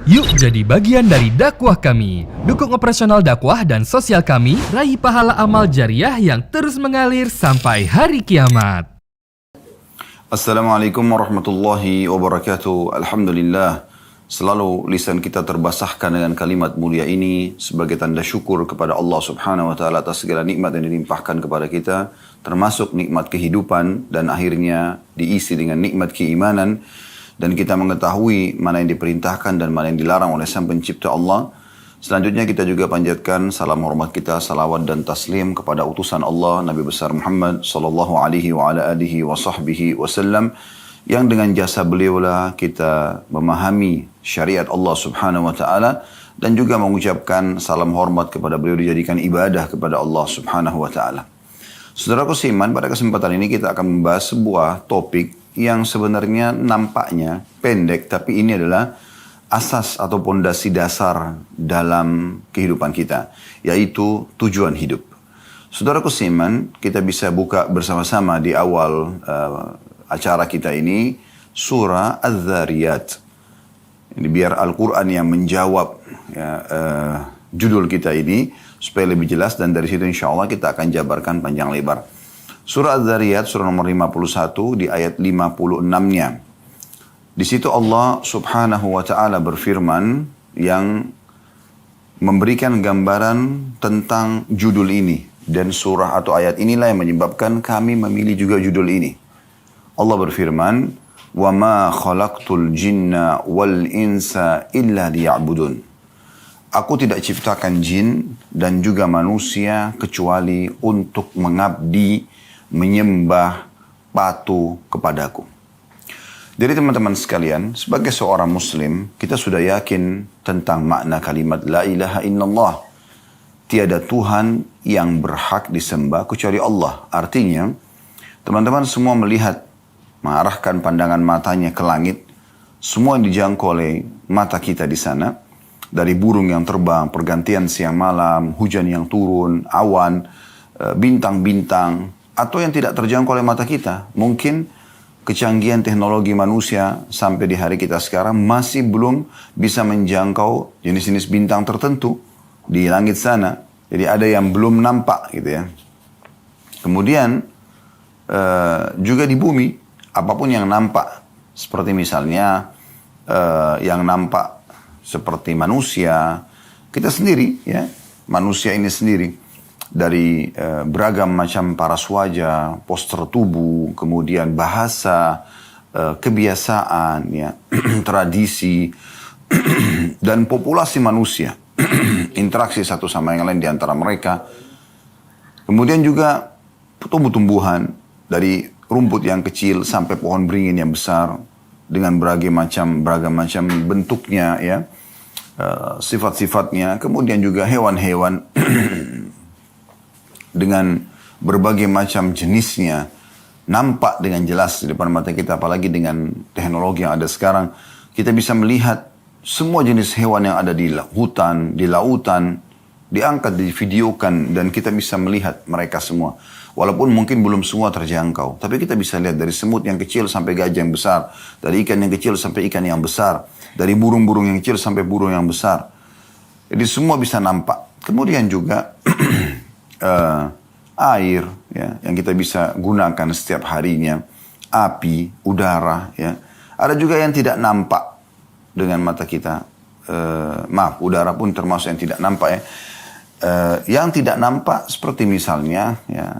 Yuk jadi bagian dari dakwah kami. Dukung operasional dakwah dan sosial kami, raih pahala amal jariah yang terus mengalir sampai hari kiamat. Assalamualaikum warahmatullahi wabarakatuh. Alhamdulillah, selalu lisan kita terbasahkan dengan kalimat mulia ini sebagai tanda syukur kepada Allah Subhanahu wa taala atas segala nikmat yang dilimpahkan kepada kita, termasuk nikmat kehidupan dan akhirnya diisi dengan nikmat keimanan, dan kita mengetahui mana yang diperintahkan dan mana yang dilarang oleh Sang Pencipta Allah. Selanjutnya kita juga panjatkan salam hormat kita, salawat dan taslim kepada utusan Allah Nabi besar Muhammad sallallahu alaihi wa ala alihi wa sahbihi wasallam, yang dengan jasa beliaulah kita memahami syariat Allah Subhanahu wa taala dan juga mengucapkan salam hormat kepada beliau dijadikan ibadah kepada Allah Subhanahu wa taala. Saudaraku seiman, pada kesempatan ini kita akan membahas sebuah topik yang sebenarnya nampaknya pendek, tapi ini adalah asas atau pondasi dasar dalam kehidupan kita, yaitu tujuan hidup. Saudaraku seiman, kita bisa buka bersama-sama di awal acara kita ini surah Az-Zariyat. Ini biar Al-Quran yang menjawab judul kita ini supaya lebih jelas, dan dari situ insya Allah kita akan jabarkan panjang lebar. Surah Az-Zariyat, surah nomor 51 di ayat 56-nya. Di situ Allah Subhanahu wa taala berfirman yang memberikan gambaran tentang judul ini, dan surah atau ayat inilah yang menyebabkan kami memilih juga judul ini. Allah berfirman, "Wa ma khalaqtul jinna wal insa illa liya'budun." Aku tidak ciptakan jin dan juga manusia kecuali untuk mengabdi, menyembah, patuh kepadaku. Jadi teman-teman sekalian, sebagai seorang muslim, kita sudah yakin tentang makna kalimat La ilaha illallah. Tiada Tuhan yang berhak disembah kecuali Allah. Artinya, teman-teman semua melihat, mengarahkan pandangan matanya ke langit, semua yang dijangkau oleh mata kita di sana, dari burung yang terbang, pergantian siang malam, hujan yang turun, awan, bintang-bintang, atau yang tidak terjangkau oleh mata kita. Mungkin kecanggihan teknologi manusia sampai di hari kita sekarang masih belum bisa menjangkau jenis-jenis bintang tertentu di langit sana. Jadi ada yang belum nampak gitu ya. Kemudian juga di bumi, apapun yang nampak, seperti misalnya yang nampak seperti manusia, kita sendiri ya, manusia ini sendiri. Dari beragam macam paras wajah, postur tubuh, kemudian bahasa, kebiasaan, ya, tradisi, dan populasi manusia. Interaksi satu sama yang lain di antara mereka. Kemudian juga tumbuh-tumbuhan, dari rumput yang kecil sampai pohon beringin yang besar, dengan beragam macam bentuknya, ya, sifat-sifatnya. Kemudian juga hewan-hewan dengan berbagai macam jenisnya nampak dengan jelas di depan mata kita. Apalagi dengan teknologi yang ada sekarang, kita bisa melihat semua jenis hewan yang ada di hutan, di lautan, diangkat, divideokan, dan kita bisa melihat mereka semua. Walaupun mungkin belum semua terjangkau, tapi kita bisa lihat dari semut yang kecil sampai gajah yang besar, dari ikan yang kecil sampai ikan yang besar, dari burung-burung yang kecil sampai burung yang besar. Jadi semua bisa nampak. Kemudian juga air, ya, yang kita bisa gunakan setiap harinya, api, udara, ya. Ada juga yang tidak nampak dengan mata kita. Udara pun termasuk yang tidak nampak, ya. Yang tidak nampak seperti misalnya, ya,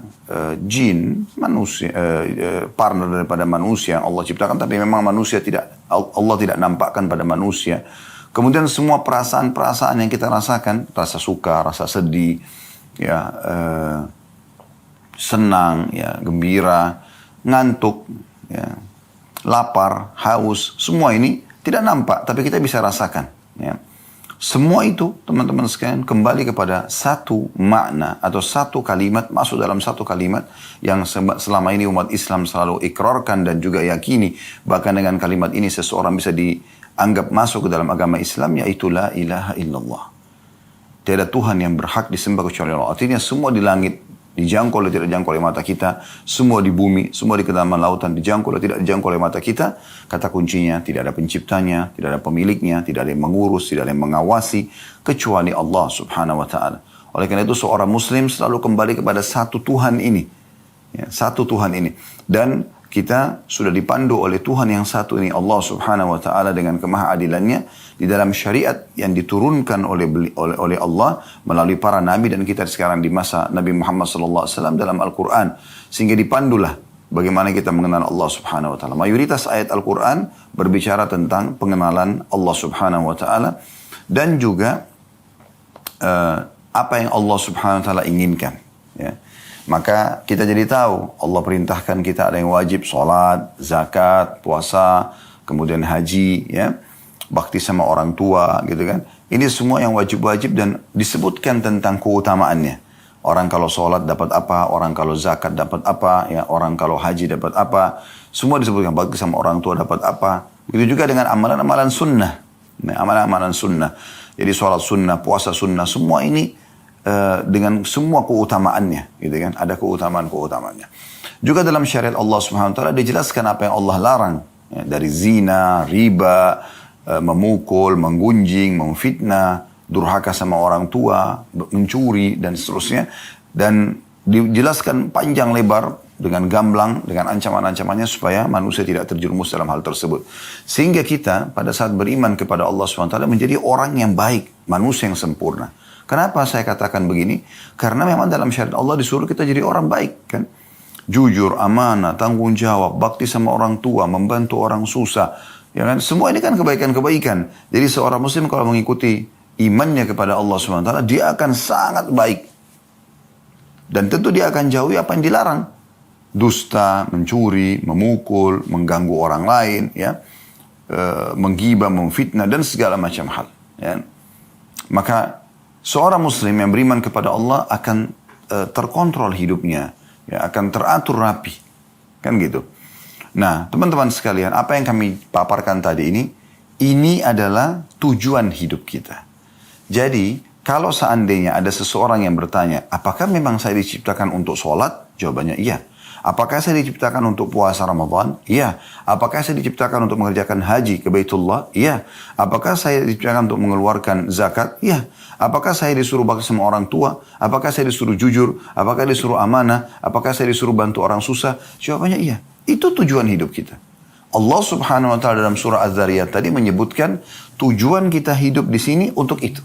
jin, manusia, partner daripada manusia Allah ciptakan, tapi memang manusia Allah tidak nampakkan pada manusia. Kemudian semua perasaan-perasaan yang kita rasakan, rasa suka, rasa sedih, ya, senang, ya, gembira, ngantuk, ya, lapar, haus, semua ini tidak nampak, tapi kita bisa rasakan, ya. Semua itu, teman-teman sekalian, kembali kepada satu makna atau satu kalimat, masuk dalam satu kalimat yang selama ini umat Islam selalu ikrarkan dan juga yakini. Bahkan dengan kalimat ini seseorang bisa dianggap masuk ke dalam agama Islam, yaitu La ilaha illallah. Tiada Tuhan yang berhak disembah kecuali Allah. Artinya semua di langit dijangkau oleh tidak dijangkau oleh mata kita, semua di bumi, semua di kedalaman lautan dijangkau oleh tidak dijangkau oleh mata kita, kata kuncinya tidak ada penciptanya, tidak ada pemiliknya, tidak ada yang mengurus, tidak ada yang mengawasi, kecuali Allah subhanahu wa ta'ala. Oleh karena itu seorang muslim selalu kembali kepada satu Tuhan ini. Ya, satu Tuhan ini. Dan kita sudah dipandu oleh Tuhan yang satu ini, Allah subhanahu wa ta'ala dengan kemahaadilannya di dalam syariat yang diturunkan oleh Allah melalui para nabi dan kita sekarang di masa Nabi Muhammad SAW dalam Al-Quran. Sehingga dipandulah bagaimana kita mengenal Allah subhanahu wa ta'ala. Mayoritas ayat Al-Quran berbicara tentang pengenalan Allah subhanahu wa ta'ala dan juga apa yang Allah subhanahu wa ta'ala inginkan. Ya. Maka kita jadi tahu Allah perintahkan kita ada yang wajib sholat, zakat, puasa, kemudian haji, ya, bakti sama orang tua, gitu kan. Ini semua yang wajib-wajib dan disebutkan tentang keutamaannya. Orang kalau sholat dapat apa, orang kalau zakat dapat apa, ya, orang kalau haji dapat apa. Semua disebutkan bakti sama orang tua dapat apa. Begitu juga dengan amalan-amalan sunnah. Nah, amalan-amalan sunnah. Jadi sholat sunnah, puasa sunnah, semua ini dengan semua keutamaannya, gitu kan? Ada keutamaan-keutamaannya. Juga dalam syariat Allah Subhanahu wa taala dijelaskan apa yang Allah larang, ya, dari zina, riba, memukul, menggunjing, memfitnah, durhaka sama orang tua, mencuri dan seterusnya, dan dijelaskan panjang lebar dengan gamblang, dengan ancaman-ancamannya supaya manusia tidak terjerumus dalam hal tersebut. Sehingga kita pada saat beriman kepada Allah Subhanahu wa taala menjadi orang yang baik, manusia yang sempurna. Kenapa saya katakan begini? Karena memang dalam syariat Allah disuruh kita jadi orang baik, kan? Jujur, amanah, tanggung jawab, bakti sama orang tua, membantu orang susah, ya kan? Semua ini kan kebaikan-kebaikan. Jadi seorang muslim kalau mengikuti imannya kepada Allah SWT, dia akan sangat baik. Dan tentu dia akan jauhi apa yang dilarang. Dusta, mencuri, memukul, mengganggu orang lain, ya, menggibah, memfitnah, dan segala macam hal. Ya. Maka seorang muslim yang beriman kepada Allah akan terkontrol hidupnya, ya, akan teratur rapi, kan gitu. Nah, teman-teman sekalian, apa yang kami paparkan tadi ini adalah tujuan hidup kita. Jadi, kalau seandainya ada seseorang yang bertanya, apakah memang saya diciptakan untuk sholat? Jawabannya iya. Apakah saya diciptakan untuk puasa Ramadan? Iya. Apakah saya diciptakan untuk mengerjakan haji ke Baitullah? Iya. Apakah saya diciptakan untuk mengeluarkan zakat? Iya. Apakah saya disuruh bakti sama orang tua? Apakah saya disuruh jujur? Apakah disuruh amanah? Apakah saya disuruh bantu orang susah? Jawabannya iya. Itu tujuan hidup kita. Allah subhanahu wa ta'ala dalam surah Az-Zariyat tadi menyebutkan tujuan kita hidup di sini untuk itu.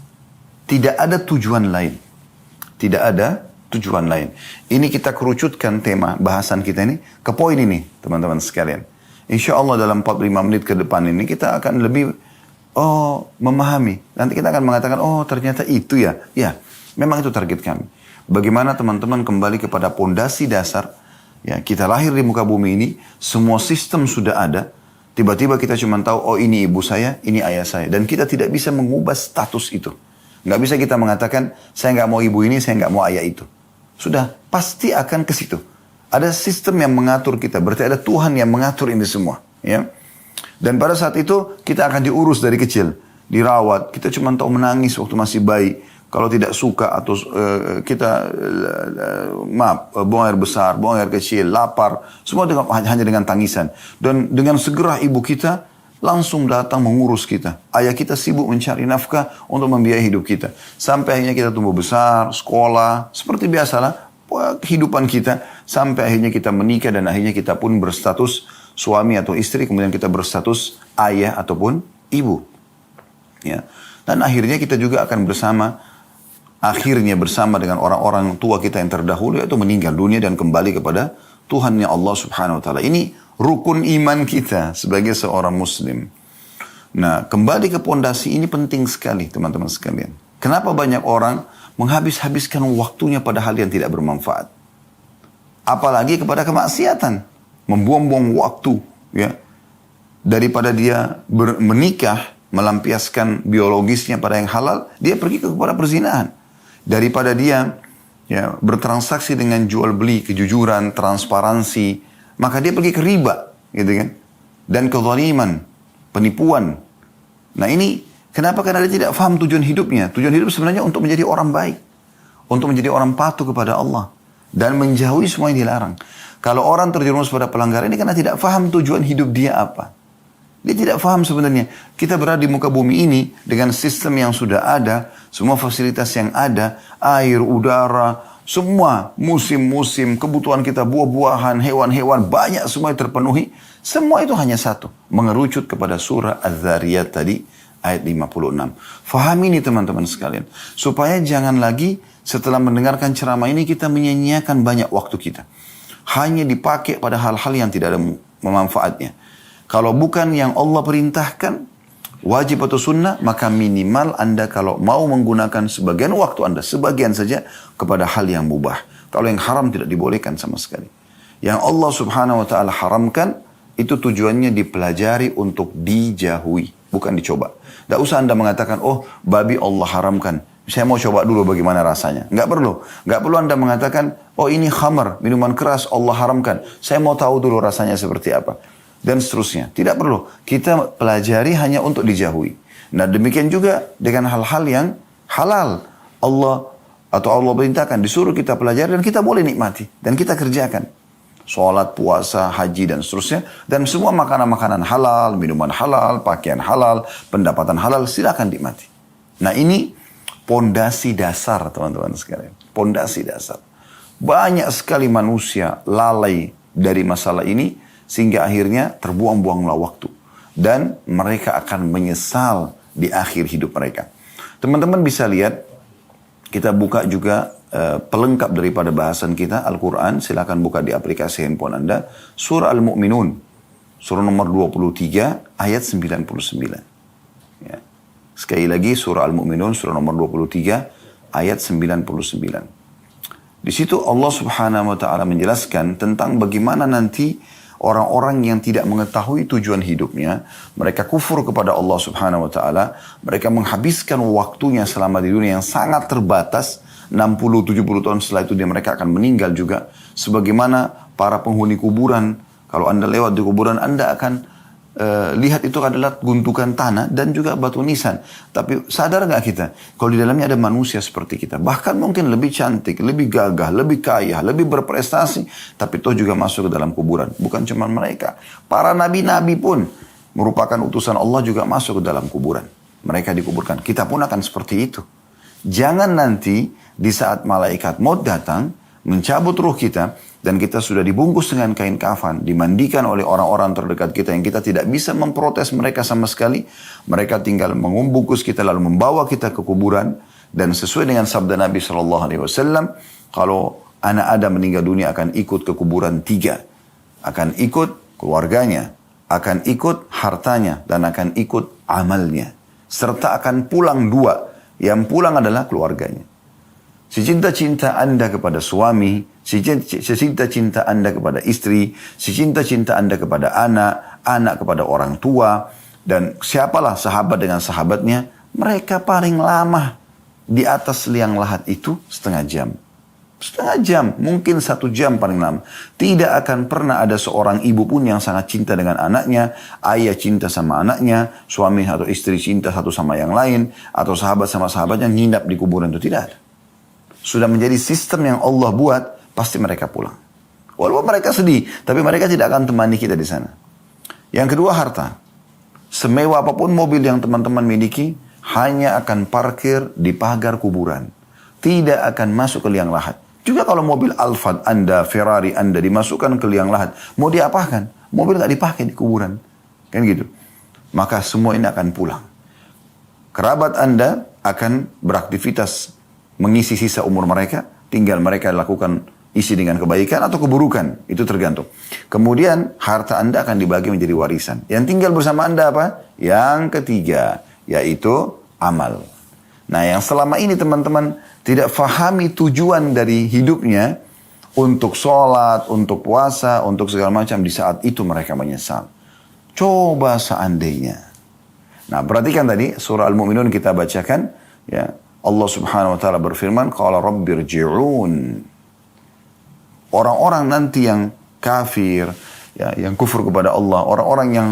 Tidak ada tujuan lain. Tidak ada tujuan lain. Ini kita kerucutkan tema bahasan kita ini ke poin ini, teman-teman sekalian. Insya Allah dalam 45 menit ke depan ini kita akan lebih memahami. Nanti kita akan mengatakan, ternyata itu ya. Ya, memang itu target kami. Bagaimana teman-teman kembali kepada pondasi dasar. Ya, kita lahir di muka bumi ini, semua sistem sudah ada. Tiba-tiba kita cuma tahu, ini ibu saya, ini ayah saya. Dan kita tidak bisa mengubah status itu. Nggak bisa kita mengatakan, saya nggak mau ibu ini, saya nggak mau ayah itu. Sudah, pasti akan ke situ. Ada sistem yang mengatur kita. Berarti ada Tuhan yang mengatur ini semua. Ya. Dan pada saat itu, kita akan diurus dari kecil. Dirawat. Kita cuma tahu menangis waktu masih bayi. Kalau tidak suka atau kita, buang air besar, buang air kecil, lapar. Semua hanya dengan tangisan. Dan dengan segera ibu kita langsung datang mengurus kita. Ayah kita sibuk mencari nafkah untuk membiayai hidup kita. Sampai akhirnya kita tumbuh besar, sekolah, seperti biasalah kehidupan kita. Sampai akhirnya kita menikah dan akhirnya kita pun berstatus suami atau istri. Kemudian kita berstatus ayah ataupun ibu. Ya. Dan akhirnya kita juga akan bersama dengan orang-orang tua kita yang terdahulu, yaitu meninggal dunia dan kembali kepada Tuhannya Allah subhanahu wa ta'ala. Ini rukun iman kita sebagai seorang muslim. Nah, kembali ke pondasi ini penting sekali, teman-teman sekalian. Kenapa banyak orang menghabis-habiskan waktunya pada hal yang tidak bermanfaat? Apalagi kepada kemaksiatan. Membuang-buang waktu, ya. Daripada dia menikah, melampiaskan biologisnya pada yang halal, dia pergi kepada perzinahan. Daripada dia bertransaksi dengan jual beli, kejujuran, transparansi, maka dia pergi ke riba, gitu kan? Dan kezaliman, penipuan. Nah ini, kenapa? Karena dia tidak paham tujuan hidupnya. Tujuan hidup sebenarnya untuk menjadi orang baik. Untuk menjadi orang patuh kepada Allah. Dan menjauhi semua yang dilarang. Kalau orang terjerumus pada pelanggaran ini karena tidak paham tujuan hidup dia apa. Dia tidak paham sebenarnya. Kita berada di muka bumi ini dengan sistem yang sudah ada, semua fasilitas yang ada, air, udara, semua musim-musim, kebutuhan kita, buah-buahan, hewan-hewan, banyak semua yang terpenuhi. Semua itu hanya satu. Mengerucut kepada surah Az-Zariyat tadi, ayat 56. Fahami ini teman-teman sekalian. Supaya jangan lagi setelah mendengarkan ceramah ini kita menyia-nyiakan banyak waktu kita. Hanya dipakai pada hal-hal yang tidak ada manfaatnya. Kalau bukan yang Allah perintahkan, wajib atau sunnah, maka minimal Anda kalau mau menggunakan sebagian waktu Anda, sebagian saja kepada hal yang mubah. Kalau yang haram tidak dibolehkan sama sekali. Yang Allah subhanahu wa ta'ala haramkan, itu tujuannya dipelajari untuk dijauhi, bukan dicoba. Tidak usah Anda mengatakan, oh babi Allah haramkan, saya mau coba dulu bagaimana rasanya. Nggak perlu. Nggak perlu Anda mengatakan, oh ini khamar, minuman keras Allah haramkan, saya mau tahu dulu rasanya seperti apa. Dan seterusnya. Tidak perlu. Kita pelajari hanya untuk dijauhi. Nah demikian juga dengan hal-hal yang halal. Allah perintahkan, disuruh kita pelajari dan kita boleh nikmati. Dan kita kerjakan. Sholat, puasa, haji dan seterusnya. Dan semua makanan-makanan halal, minuman halal, pakaian halal, pendapatan halal, silakan nikmati. Nah ini pondasi dasar teman-teman sekalian. Pondasi dasar. Banyak sekali manusia lalai dari masalah ini. Sehingga akhirnya terbuang-buanglah waktu. Dan mereka akan menyesal di akhir hidup mereka. Teman-teman bisa lihat, kita buka juga pelengkap daripada bahasan kita, Al-Quran. Silakan buka di aplikasi handphone Anda. Surah Al-Mu'minun. Surah nomor 23, ayat 99. Ya. Sekali lagi, Surah Al-Mu'minun, surah nomor 23, ayat 99. Di situ Allah subhanahu wa ta'ala menjelaskan tentang bagaimana nanti orang-orang yang tidak mengetahui tujuan hidupnya, mereka kufur kepada Allah subhanahu wa ta'ala, mereka menghabiskan waktunya selama di dunia yang sangat terbatas, 60-70 tahun setelah itu mereka akan meninggal juga. Sebagaimana para penghuni kuburan, kalau Anda lewat di kuburan, Anda akan lihat itu adalah gundukan tanah dan juga batu nisan. Tapi sadar gak kita, kalau di dalamnya ada manusia seperti kita, bahkan mungkin lebih cantik, lebih gagah, lebih kaya, lebih berprestasi, tapi toh juga masuk ke dalam kuburan. Bukan cuma mereka, para nabi-nabi pun merupakan utusan Allah juga masuk ke dalam kuburan. Mereka dikuburkan, kita pun akan seperti itu. Jangan nanti di saat malaikat maut datang, mencabut ruh kita, dan kita sudah dibungkus dengan kain kafan, dimandikan oleh orang-orang terdekat kita yang kita tidak bisa memprotes mereka sama sekali. Mereka tinggal membungkus kita lalu membawa kita ke kuburan. Dan sesuai dengan sabda Nabi SAW, kalau anak Adam meninggal dunia akan ikut ke kuburan 3. Akan ikut keluarganya, akan ikut hartanya, dan akan ikut amalnya. Serta akan pulang 2. Yang pulang adalah keluarganya. Secinta-cinta Anda kepada suami, secinta-cinta Anda kepada istri, secinta-cinta Anda kepada anak, anak kepada orang tua, dan siapalah sahabat dengan sahabatnya, mereka paling lama di atas liang lahat itu setengah jam. Setengah jam, mungkin 1 jam paling lama. Tidak akan pernah ada seorang ibu pun yang sangat cinta dengan anaknya, ayah cinta sama anaknya, suami atau istri cinta satu sama yang lain, atau sahabat sama sahabatnya nginap di kuburan itu, tidak ada. Sudah menjadi sistem yang Allah buat, pasti mereka pulang. Walaupun mereka sedih, tapi mereka tidak akan temani kita di sana. Yang kedua, harta. Semewah apapun mobil yang teman-teman miliki, hanya akan parkir di pagar kuburan. Tidak akan masuk ke liang lahat. Juga kalau mobil Alphard Anda, Ferrari Anda dimasukkan ke liang lahat, mau diapakan? Mobil nggak dipakai di kuburan. Kan gitu. Maka semua ini akan pulang. Kerabat Anda akan beraktivitas mengisi sisa umur mereka, tinggal mereka lakukan isi dengan kebaikan atau keburukan, itu tergantung. Kemudian harta Anda akan dibagi menjadi warisan. Yang tinggal bersama Anda apa? Yang ketiga, yaitu amal. Nah yang selama ini teman-teman tidak fahami tujuan dari hidupnya, untuk sholat, untuk puasa, untuk segala macam, di saat itu mereka menyesal. Coba seandainya. Nah perhatikan tadi surah Al-Mu'minun kita bacakan, ya. Allah subhanahu wa ta'ala berfirman, qala rabbirji'un. Orang-orang nanti yang kafir, ya, yang kufur kepada Allah, orang-orang yang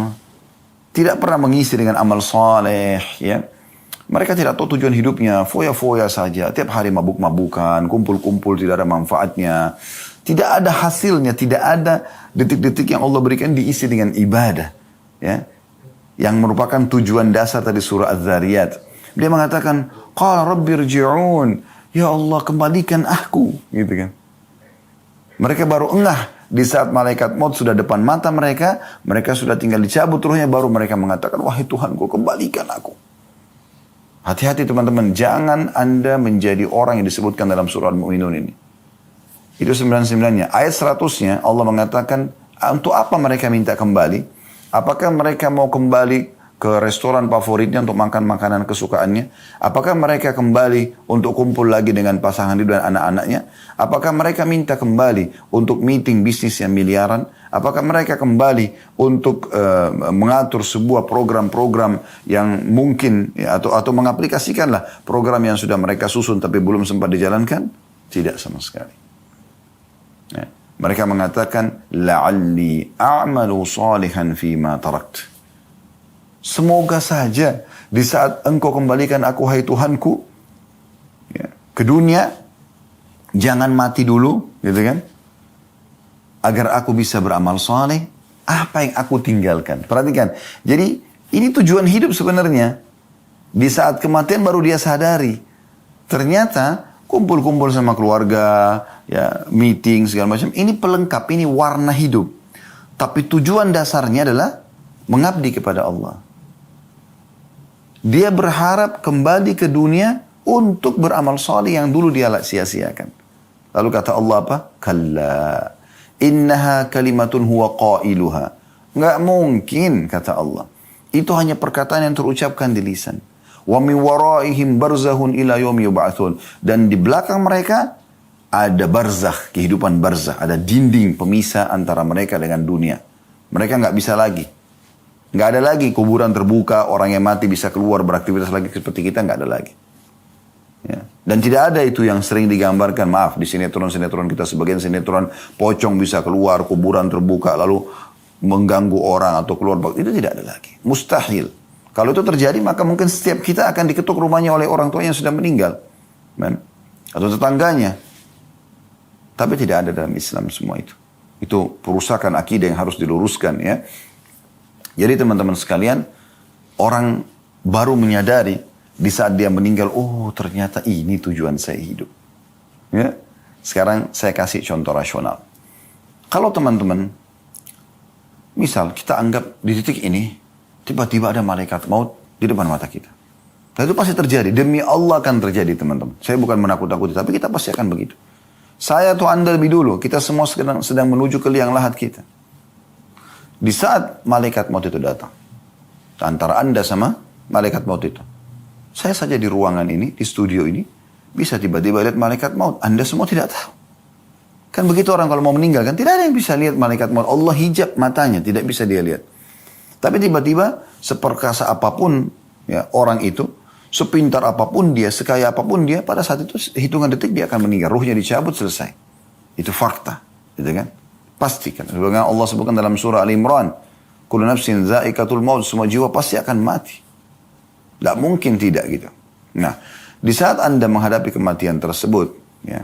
tidak pernah mengisi dengan amal saleh, ya, Mereka tidak tahu tujuan hidupnya, foya-foya saja. Tiap hari mabuk-mabukan, kumpul-kumpul, tidak ada manfaatnya. Tidak ada hasilnya, tidak ada detik-detik yang Allah berikan diisi dengan ibadah. Ya, yang merupakan tujuan dasar tadi surah Az-Zariyat. Dia mengatakan, Qala rabbirji'un, ya Allah kembalikan aku. Gitu kan. Mereka baru engah di saat malaikat maut sudah depan mata mereka sudah tinggal dicabut ruhnya, baru mereka mengatakan, wahai Tuhanku kembalikan aku. Hati-hati teman-teman, jangan Anda menjadi orang yang disebutkan dalam surah Al-Mu'minun ini. Itu 99-nya. Ayat 100-nya Allah mengatakan, untuk apa mereka minta kembali? Apakah mereka mau kembali ke restoran favoritnya untuk makan makanan kesukaannya? Apakah mereka kembali untuk kumpul lagi dengan pasangan hidup dan anak-anaknya? Apakah mereka minta kembali untuk meeting bisnis yang miliaran? Apakah mereka kembali untuk mengatur sebuah program-program yang mungkin ya, atau mengaplikasikanlah program yang sudah mereka susun tapi belum sempat dijalankan? Tidak sama sekali. Ya. Mereka mengatakan, la'alli a'malu salihan fima tarakt. Semoga saja di saat engkau kembalikan aku, hai Tuhanku, ya, ke dunia, jangan mati dulu, gitu kan? Agar aku bisa beramal saleh, apa yang aku tinggalkan. Perhatikan, jadi ini tujuan hidup sebenarnya. Di saat kematian baru dia sadari. Ternyata kumpul-kumpul sama keluarga, ya meeting segala macam, ini pelengkap, ini warna hidup. Tapi tujuan dasarnya adalah mengabdi kepada Allah. Dia berharap kembali ke dunia untuk beramal saleh yang dulu dia sia-siakan. Lalu kata Allah apa? Kalla, innaha kalimatun huwa qailuha. Nggak mungkin, kata Allah. Itu hanya perkataan yang terucapkan di lisan. Wa min waraihim barzahun ila yaumi yub'atsun. Dan di belakang mereka ada barzakh, kehidupan barzakh, ada dinding pemisah antara mereka dengan dunia. Mereka nggak bisa lagi. Nggak ada lagi kuburan terbuka, orang yang mati bisa keluar beraktivitas lagi seperti kita, nggak ada lagi. Ya. Dan tidak ada itu yang sering digambarkan, maaf, di sinetron-sinetron kita, sebagian sinetron pocong bisa keluar, kuburan terbuka, lalu mengganggu orang atau keluar. Itu tidak ada lagi. Mustahil. Kalau itu terjadi, maka mungkin setiap kita akan diketuk rumahnya oleh orang tua yang sudah meninggal. Atau tetangganya. Tapi tidak ada dalam Islam semua itu. Itu perusakan akidah yang harus diluruskan, ya. Jadi teman-teman sekalian, orang baru menyadari di saat dia meninggal, oh ternyata ini tujuan saya hidup. Ya. Sekarang saya kasih contoh rasional. Kalau teman-teman, misal kita anggap di titik ini, tiba-tiba ada malaikat maut di depan mata kita. Dan itu pasti terjadi, demi Allah akan terjadi teman-teman. Saya bukan menakut-nakuti, tapi kita pasti akan begitu. Saya atau Anda lebih dulu, kita semua sedang menuju ke liang lahat kita. Di saat malaikat maut itu datang, antara Anda sama malaikat maut itu, saya saja di ruangan ini, di studio ini, bisa tiba-tiba lihat malaikat maut. Anda semua tidak tahu. Kan begitu orang kalau mau meninggal, kan tidak ada yang bisa lihat malaikat maut. Allah hijab matanya, tidak bisa dia lihat. Tapi tiba-tiba, seperkasa apapun ya orang itu, sepintar apapun dia, sekaya apapun dia, pada saat itu hitungan detik dia akan meninggal. Ruhnya dicabut, selesai. Itu fakta. Gitu kan? Pastikan. Sebagaimana Allah sebutkan dalam surah Al-Imran, kullu nafsin za'iqatul maut, semua jiwa pasti akan mati. Tidak mungkin tidak gitu. Nah, di saat Anda menghadapi kematian tersebut, ya,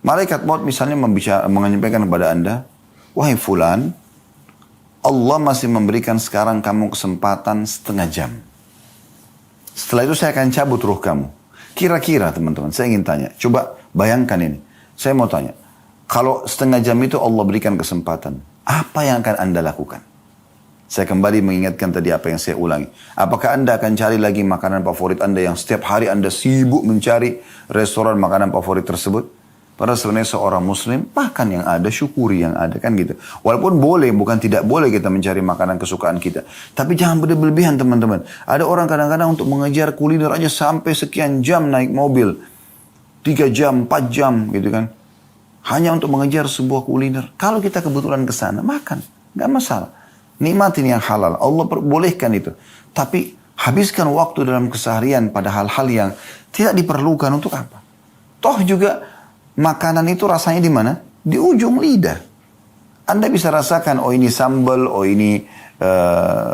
malaikat maut misalnya menyampaikan kepada Anda, wahai fulan, Allah masih memberikan sekarang kamu kesempatan setengah jam. Setelah itu saya akan cabut ruh kamu. Kira-kira teman-teman, saya ingin tanya, coba bayangkan ini. Saya mau tanya, kalau setengah jam itu Allah berikan kesempatan, apa yang akan Anda lakukan? Saya kembali mengingatkan tadi apa yang saya ulangi. Apakah Anda akan cari lagi makanan favorit Anda yang setiap hari Anda sibuk mencari restoran makanan favorit tersebut? Padahal sebenarnya seorang muslim, makan yang ada, syukuri yang ada, kan gitu. Walaupun boleh, bukan tidak boleh kita mencari makanan kesukaan kita. Tapi jangan berlebihan teman-teman. Ada orang kadang-kadang untuk mengejar kuliner aja sampai sekian jam naik mobil. 3 jam, 4 jam gitu kan. Hanya untuk mengejar sebuah kuliner. Kalau kita kebetulan ke sana, makan. Nggak masalah. Nikmatin yang halal. Allah bolehkan itu. Tapi habiskan waktu dalam keseharian pada hal-hal yang tidak diperlukan untuk apa. Toh juga makanan itu rasanya di mana? Di ujung lidah. Anda bisa rasakan, oh ini sambal, oh ini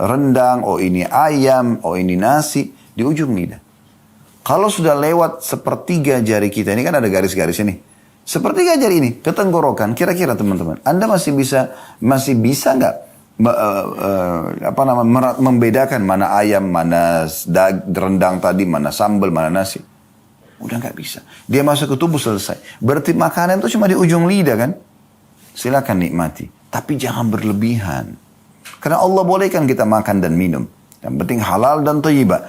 rendang, oh ini ayam, oh ini nasi. Di ujung lidah. Kalau sudah lewat sepertiga jari kita, ini kan ada garis-garis ini. Sepertiga jari ini ke tenggorokan, kira-kira teman-teman, Anda masih bisa nggak membedakan mana ayam, mana rendang tadi, mana sambal, mana nasi? Udah nggak bisa. Dia masuk ke tubuh selesai. Berarti makanan itu cuma di ujung lidah kan? Silakan nikmati, tapi jangan berlebihan. Karena Allah bolehkan kita makan dan minum. Yang penting halal dan thayyibah.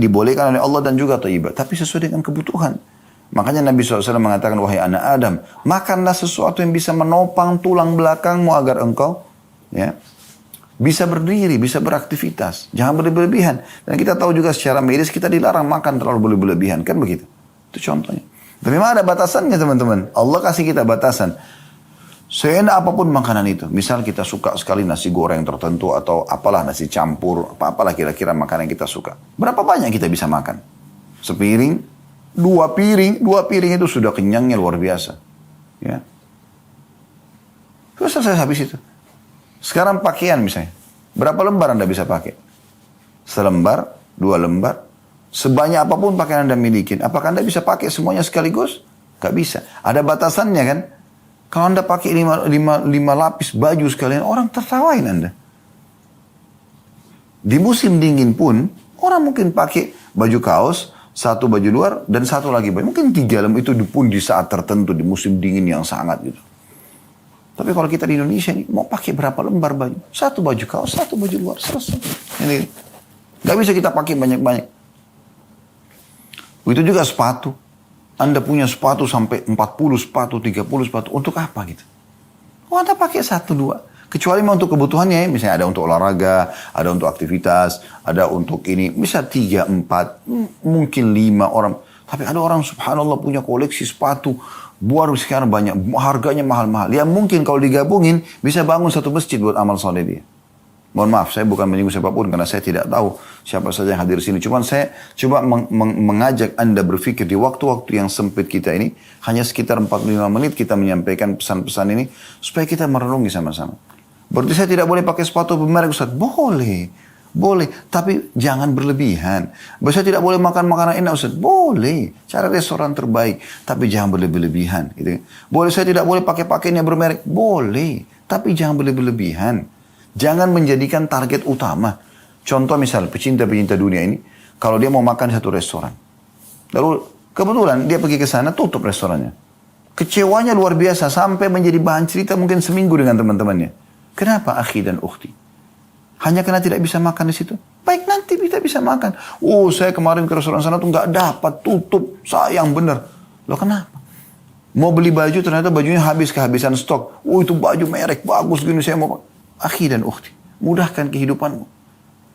Dibolehkan oleh Allah dan juga thayyibah. Tapi sesuai dengan kebutuhan. Makanya Nabi SAW mengatakan, wahai anak Adam, makanlah sesuatu yang bisa menopang tulang belakangmu agar engkau bisa berdiri, bisa beraktivitas. Jangan berlebihan. Dan kita tahu juga secara medis kita dilarang makan terlalu berlebihan. Kan begitu? Itu contohnya. Tapi memang ada batasannya teman-teman. Allah kasih kita batasan. Seenak apapun makanan itu. Misal kita suka sekali nasi goreng tertentu atau apalah nasi campur. Apalah kira-kira makanan yang kita suka. Berapa banyak kita bisa makan? Sepiring, dua piring itu sudah kenyangnya luar biasa. Ya. Terus selesai habis itu. Sekarang pakaian misalnya. Berapa lembar Anda bisa pakai? Selembar, 2 lembar. Sebanyak apapun pakaian Anda miliki. Apakah Anda bisa pakai semuanya sekaligus? Gak bisa. Ada batasannya kan? Kalau Anda pakai 5 lapis baju sekalian, orang tertawain Anda. Di musim dingin pun, orang mungkin pakai baju kaos, 1 baju luar, dan 1 lagi baju. Mungkin 3 lembar itu pun di saat tertentu, di musim dingin yang sangat gitu. Tapi kalau kita di Indonesia nih, mau pakai berapa lembar baju? 1 baju kaos, 1 baju luar, selesai. Ini gak bisa kita pakai banyak-banyak. Itu juga sepatu. Anda punya sepatu sampai 40 sepatu, 30 sepatu. Untuk apa gitu? Oh, Anda pakai 1, 2. Kecuali memang untuk kebutuhannya ya. Misalnya ada untuk olahraga, ada untuk aktivitas, ada untuk ini. Bisa 3, 4, mungkin 5 orang. Tapi ada orang subhanallah punya koleksi sepatu. Baru sekarang banyak. Harganya mahal-mahal. Ya mungkin kalau digabungin bisa bangun 1 masjid buat amal soleh dia. Mohon maaf, saya bukan menyinggung siapapun karena saya tidak tahu siapa saja yang hadir di sini. Cuma saya coba mengajak Anda berpikir di waktu-waktu yang sempit kita ini, hanya sekitar 45 menit kita menyampaikan pesan-pesan ini, supaya kita merenungi sama-sama. Berarti saya tidak boleh pakai sepatu bermerek Ustaz? Boleh. Tapi jangan berlebihan. Saya tidak boleh makan makanan enak Ustaz? Boleh. Cari restoran terbaik. Tapi jangan berlebihan. Gitu. Boleh saya tidak boleh pakai pakaian yang bermerek? Boleh. Tapi jangan berlebihan. Jangan menjadikan target utama. Contoh misal, pecinta-pecinta dunia ini, kalau dia mau makan di satu restoran. Lalu kebetulan dia pergi ke sana, tutup restorannya. Kecewanya luar biasa, sampai menjadi bahan cerita mungkin seminggu dengan teman-temannya. Kenapa akhi dan ukhti? Hanya karena tidak bisa makan di situ? Baik, nanti kita bisa makan. Oh, saya kemarin ke restoran sana tuh nggak dapat, tutup, sayang bener. Loh kenapa? Mau beli baju, ternyata bajunya habis, kehabisan stok. Oh, itu baju merek, bagus gini, saya mau... Akhi dan ukhti, mudahkan kehidupanmu.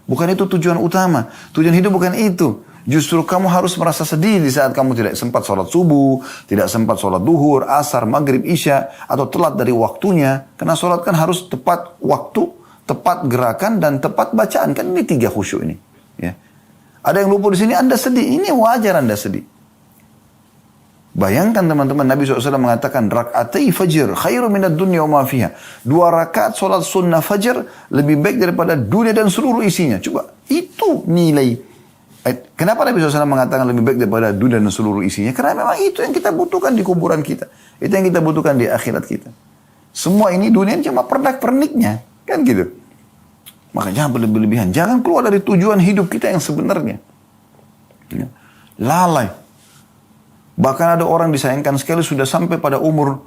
Bukan itu tujuan utama. Tujuan hidup bukan itu. Justru kamu harus merasa sedih di saat kamu tidak sempat sholat subuh, tidak sempat sholat duhur, asar, maghrib, isya, atau telat dari waktunya. Karena sholat kan harus tepat waktu, tepat gerakan, dan tepat bacaan. Kan ini 3 khusyuk ini. Ya. Ada yang luput di sini, Anda sedih. Ini wajar Anda sedih. Bayangkan teman-teman, Nabi SAW mengatakan, rak'atai fajr khairu minad dunya wa ma fiha. 2 rakaat sholat sunnah fajr lebih baik daripada dunia dan seluruh isinya. Coba, itu nilai. Kenapa Nabi SAW mengatakan lebih baik daripada dunia dan seluruh isinya? Karena memang itu yang kita butuhkan di kuburan kita. Itu yang kita butuhkan di akhirat kita. Semua ini dunia cuma pernak-perniknya. Kan gitu. Maka jangan berlebihan. Jangan keluar dari tujuan hidup kita yang sebenarnya. Ya. Lalai. Bahkan ada orang disayangkan sekali sudah sampai pada umur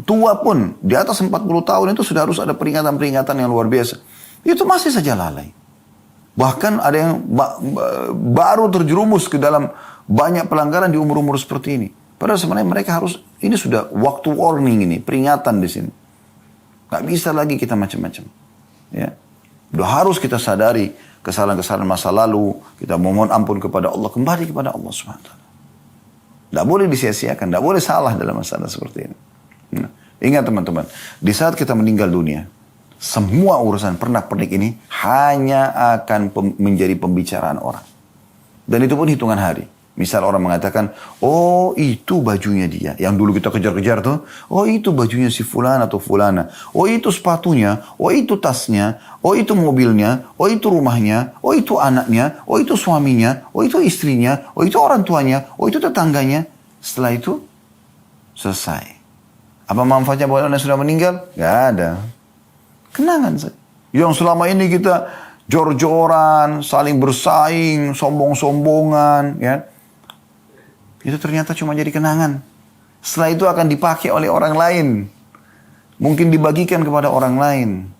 tua pun. Di atas 40 tahun itu sudah harus ada peringatan-peringatan yang luar biasa. Itu masih saja lalai. Bahkan ada yang baru terjerumus ke dalam banyak pelanggaran di umur-umur seperti ini. Padahal sebenarnya mereka harus, ini sudah waktu warning ini, peringatan di sini. Gak bisa lagi kita macam-macam. Ya. Udah harus kita sadari kesalahan-kesalahan masa lalu. Kita mohon ampun kepada Allah. Kembali kepada Allah SWT. Tidak boleh disia-siakan, tidak boleh salah dalam masalah seperti ini. Nah, ingat teman-teman, di saat kita meninggal dunia, semua urusan pernak-pernik ini hanya akan menjadi pembicaraan orang. Dan itu pun hitungan hari. Misal orang mengatakan, oh itu bajunya dia. Yang dulu kita kejar-kejar tuh. Oh itu bajunya si fulan atau fulana. Oh itu sepatunya. Oh itu tasnya. Oh itu mobilnya. Oh itu rumahnya. Oh itu anaknya. Oh itu suaminya. Oh itu istrinya. Oh itu orang tuanya. Oh itu tetangganya. Setelah itu selesai. Apa manfaatnya buat orang yang sudah meninggal? Gak ada. Kenangan saja. Yang selama ini kita jor-joran, saling bersaing, sombong-sombongan, ya. Itu ternyata cuma jadi kenangan. Setelah itu akan dipakai oleh orang lain. Mungkin dibagikan kepada orang lain.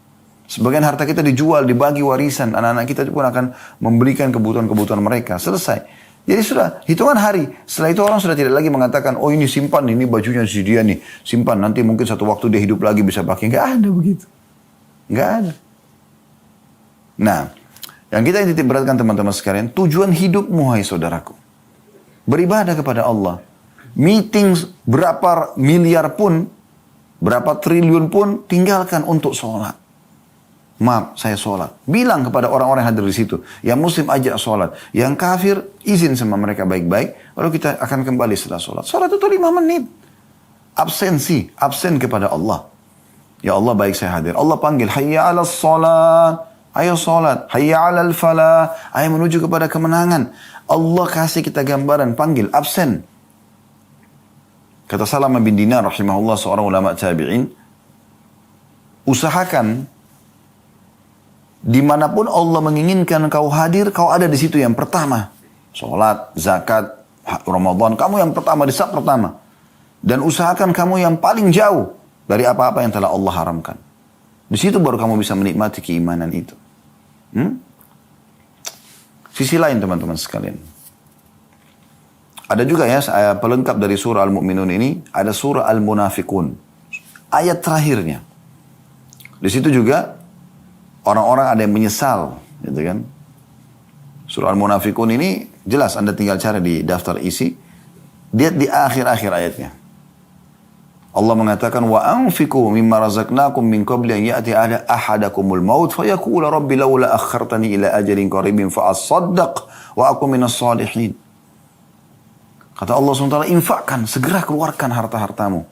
Sebagian harta kita dijual, dibagi warisan. Anak-anak kita pun akan memberikan kebutuhan-kebutuhan mereka. Selesai. Jadi sudah hitungan hari. Setelah itu orang sudah tidak lagi mengatakan, oh ini simpan, ini bajunya si dia nih. Simpan, nanti mungkin satu waktu dia hidup lagi bisa pakai. Nggak ada begitu. Nggak ada. Nah, yang kita titik beratkan teman-teman sekalian, tujuan hidupmu, hai saudaraku. Beribadah kepada Allah. Meeting berapa miliar pun, berapa triliun pun, tinggalkan untuk sholat. Maaf, saya sholat. Bilang kepada orang-orang yang hadir di situ. Yang muslim ajak sholat. Yang kafir, izin sama mereka baik-baik. Lalu kita akan kembali setelah sholat. Sholat itu 5 menit. Absensi, absen kepada Allah. Ya Allah, baik saya hadir. Allah panggil, hayya ala sholat. Ayo sholat. Hayya ala falah. Ayo menuju kepada kemenangan. Allah kasih kita gambaran, panggil, absen. Kata Salamah bin Dinar rahimahullah, seorang ulama tabi'in, usahakan dimanapun Allah menginginkan kau hadir, kau ada di situ yang pertama. Sholat, zakat, Ramadan, kamu yang pertama, di saat pertama. Dan usahakan kamu yang paling jauh dari apa-apa yang telah Allah haramkan. Di situ baru kamu bisa menikmati keimanan itu. Sisi lain teman-teman sekalian. Ada juga ya pelengkap dari surah Al-Mu'minun ini. Ada surah Al-Munafikun. Ayat terakhirnya. Di situ juga orang-orang ada yang menyesal. Gitu kan. Surah Al-Munafikun ini jelas Anda tinggal cari di daftar isi. Lihat di akhir-akhir ayatnya. Allah mengatakan wa anfiqu mimma razaqnakum min qabli an ya'ti ahadakumul maut fayaqula rabbi laula akhartani ila ajalin qaribin fa asaddaq wa aku minas salihin. Kata Allah SWT, infakkan, segera keluarkan harta-hartamu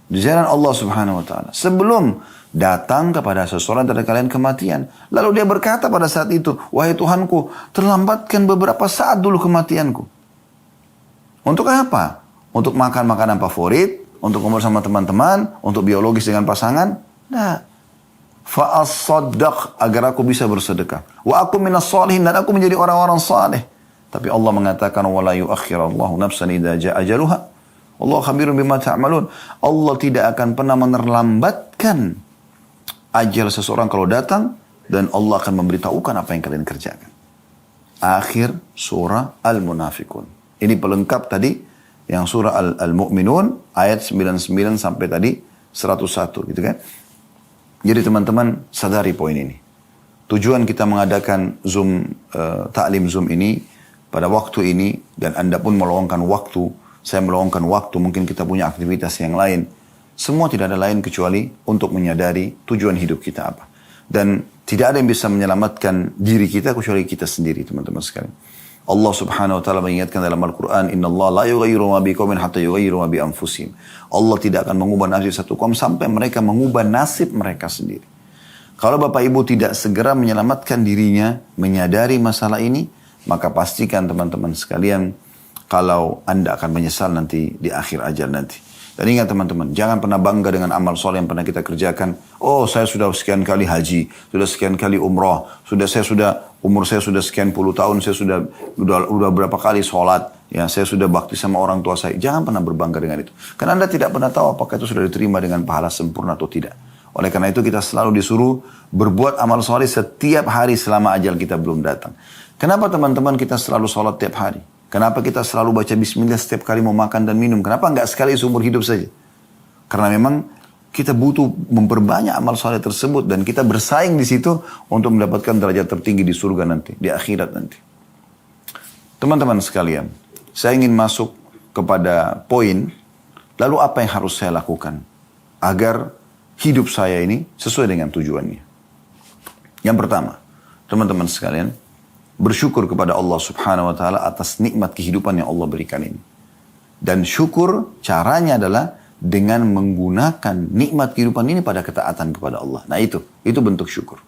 di jalan Allah Subhanahu wa taala sebelum datang kepada seseorang dari kalian kematian. Lalu dia berkata pada saat itu, wahai Tuhanku, terlambatkan beberapa saat dulu kematianku. Untuk apa? Untuk makan makanan favorit, untuk ngobrol sama teman-teman, untuk biologis dengan pasangan? Nah. Fa'as-saddaq, agar aku bisa bersedekah. Wa aku minas salihin, dan aku menjadi orang-orang saleh. Tapi Allah mengatakan, wala yuakhirallahu nafsan idza ja'a ajaluha. Allah khabirun bima ta'malun. Allah tidak akan pernah menerlambatkan ajal seseorang kalau datang, dan Allah akan memberitahukan apa yang kalian kerjakan. Akhir surah Al-Munafikun. Ini pelengkap tadi, yang surah Al-Mu'minun ayat 99 sampai tadi 101 gitu kan. Jadi teman-teman sadari poin ini. Tujuan kita mengadakan Zoom, taklim Zoom ini pada waktu ini, dan Anda pun meluangkan waktu, saya meluangkan waktu, mungkin kita punya aktivitas yang lain. Semua tidak ada lain kecuali untuk menyadari tujuan hidup kita apa. Dan tidak ada yang bisa menyelamatkan diri kita kecuali kita sendiri teman-teman sekalian. Allah Subhanahu wa taala mengingatkan dalam Al-Qur'an, "Innallaha la yughayyiru ma biqaumin hatta yughayyiru ma bi anfusihim." Allah tidak akan mengubah nasib satu kaum sampai mereka mengubah nasib mereka sendiri. Kalau Bapak Ibu tidak segera menyelamatkan dirinya, menyadari masalah ini, maka pastikan teman-teman sekalian kalau Anda akan menyesal nanti di akhir ajal nanti. Dan ingat teman-teman, jangan pernah bangga dengan amal soleh yang pernah kita kerjakan. Oh, saya sudah sekian kali haji, sudah sekian kali umrah, umur saya sudah sekian puluh tahun, saya sudah berapa kali sholat, ya saya sudah bakti sama orang tua saya. Jangan pernah berbangga dengan itu. Karena Anda tidak pernah tahu apakah itu sudah diterima dengan pahala sempurna atau tidak. Oleh karena itu kita selalu disuruh berbuat amal soleh setiap hari selama ajal kita belum datang. Kenapa teman-teman kita selalu sholat tiap hari? Kenapa kita selalu baca bismillah setiap kali mau makan dan minum? Kenapa enggak sekali seumur hidup saja? Karena memang kita butuh memperbanyak amal soleh tersebut dan kita bersaing di situ untuk mendapatkan derajat tertinggi di surga nanti, di akhirat nanti. Teman-teman sekalian, saya ingin masuk kepada poin, lalu apa yang harus saya lakukan agar hidup saya ini sesuai dengan tujuannya. Yang pertama, teman-teman sekalian, bersyukur kepada Allah subhanahu wa ta'ala atas nikmat kehidupan yang Allah berikan ini. Dan syukur caranya adalah dengan menggunakan nikmat kehidupan ini pada ketaatan kepada Allah. Nah itu bentuk syukur.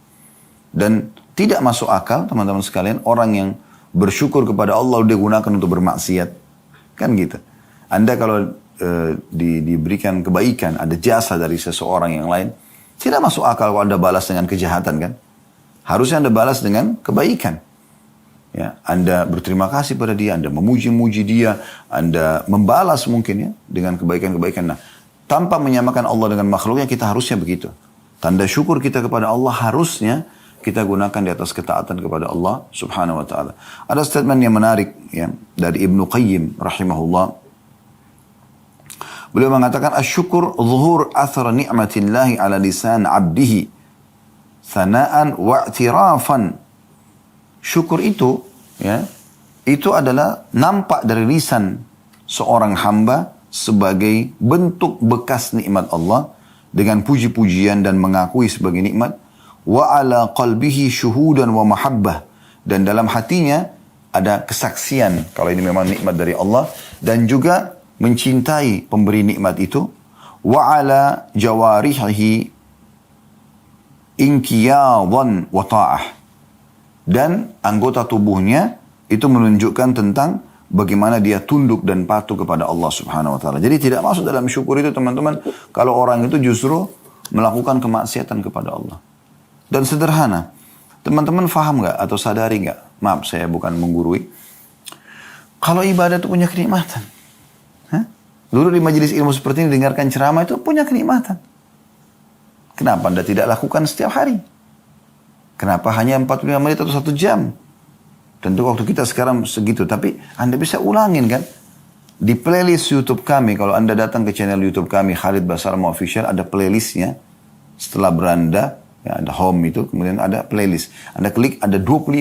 Dan tidak masuk akal teman-teman sekalian orang yang bersyukur kepada Allah dia gunakan untuk bermaksiat. Kan gitu. Anda kalau diberikan kebaikan, ada jasa dari seseorang yang lain, tidak masuk akal kalau Anda balas dengan kejahatan kan. Harusnya Anda balas dengan kebaikan. Ya, Anda berterima kasih pada dia, Anda memuji-muji dia, Anda membalas mungkin ya dengan kebaikan-kebaikan. Nah, tanpa menyamakan Allah dengan makhluknya, kita harusnya begitu. Tanda syukur kita kepada Allah harusnya kita gunakan di atas ketaatan kepada Allah subhanahu wa ta'ala. Ada statement yang menarik ya, dari Ibnu Qayyim rahimahullah. Beliau mengatakan, "Asy-syukur zuhur athar ni'matillahi ala lisan 'abdihi, thana'an wa'tirafan." Syukur itu, ya, itu adalah nampak dari lisan seorang hamba sebagai bentuk bekas nikmat Allah dengan puji-pujian dan mengakui sebagai nikmat. Wa ala qalbihi syuhudan wa mahabbah, dan dalam hatinya ada kesaksian kalau ini memang nikmat dari Allah dan juga mencintai pemberi nikmat itu. Wa ala jawarihi inqiyadan wa ta'ah, dan anggota tubuhnya itu menunjukkan tentang bagaimana dia tunduk dan patuh kepada Allah subhanahu wa ta'ala. Jadi tidak masuk dalam syukur itu teman-teman kalau orang itu justru melakukan kemaksiatan kepada Allah. Dan sederhana, teman-teman faham gak atau sadari gak? Maaf saya bukan menggurui. Kalau ibadah itu punya kenikmatan. Dulu di majelis ilmu seperti ini dengarkan ceramah itu punya kenikmatan. Kenapa Anda tidak lakukan setiap hari? Kenapa hanya 45 menit atau 1 jam? Tentu waktu kita sekarang segitu. Tapi Anda bisa ulangin kan? Di playlist YouTube kami, kalau Anda datang ke channel YouTube kami, Khalid Basarma Official, ada playlistnya. Setelah beranda, ya, ada home itu, kemudian ada playlist. Anda klik, ada 25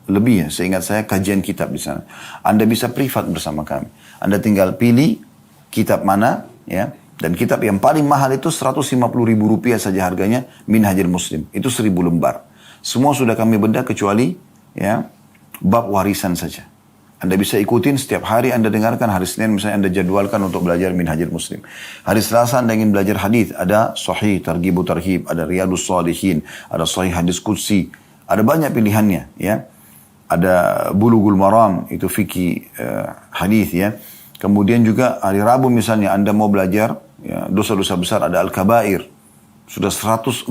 lebih ya, seingat saya kajian kitab di sana. Anda bisa privat bersama kami. Anda tinggal pilih kitab mana, ya. Dan kitab yang paling mahal itu 150.000 rupiah saja harganya, Minhajul Muslim. Itu 1000 lembar. Semua sudah kami bedah kecuali ya bab warisan saja. Anda bisa ikutin setiap hari Anda dengarkan. Hari Senin misalnya Anda jadwalkan untuk belajar Minhajul Muslim. Hari Selasa Anda ingin belajar hadis, ada Sahih Targhib Tarhib, ada Riyadhus Shalihin, ada Sahih Hadis Qudsi. Ada banyak pilihannya ya. Ada Bulughul Maram, itu fikih hadis ya. Kemudian juga hari Rabu misalnya Anda mau belajar ya, dosa-dosa besar, ada Al-Kabair. Sudah 140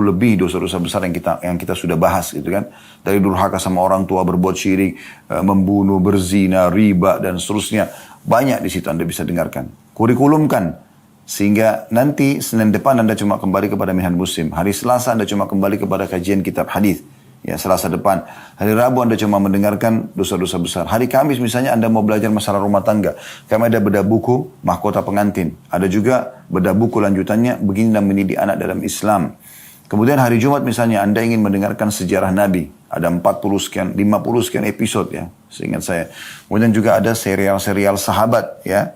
lebih dosa-dosa besar yang kita sudah bahas gitu kan. Dari durhaka sama orang tua, berbuat syirik, membunuh, berzina, riba dan seterusnya. Banyak di situ Anda bisa dengarkan. Kurikulumkan sehingga nanti Senin depan Anda cuma kembali kepada Minhajul Muslim. Hari Selasa Anda cuma kembali kepada kajian kitab hadis. Ya, Selasa depan. Hari Rabu Anda cuma mendengarkan dosa-dosa besar. Hari Kamis misalnya Anda mau belajar masalah rumah tangga. Kami ada bedah buku mahkota pengantin. Ada juga bedah buku lanjutannya begini dan mendidik anak dalam Islam. Kemudian hari Jumat misalnya Anda ingin mendengarkan sejarah Nabi. Ada 40 sekian, 50 sekian episode ya. Seingat saya. Kemudian juga ada serial-serial sahabat ya.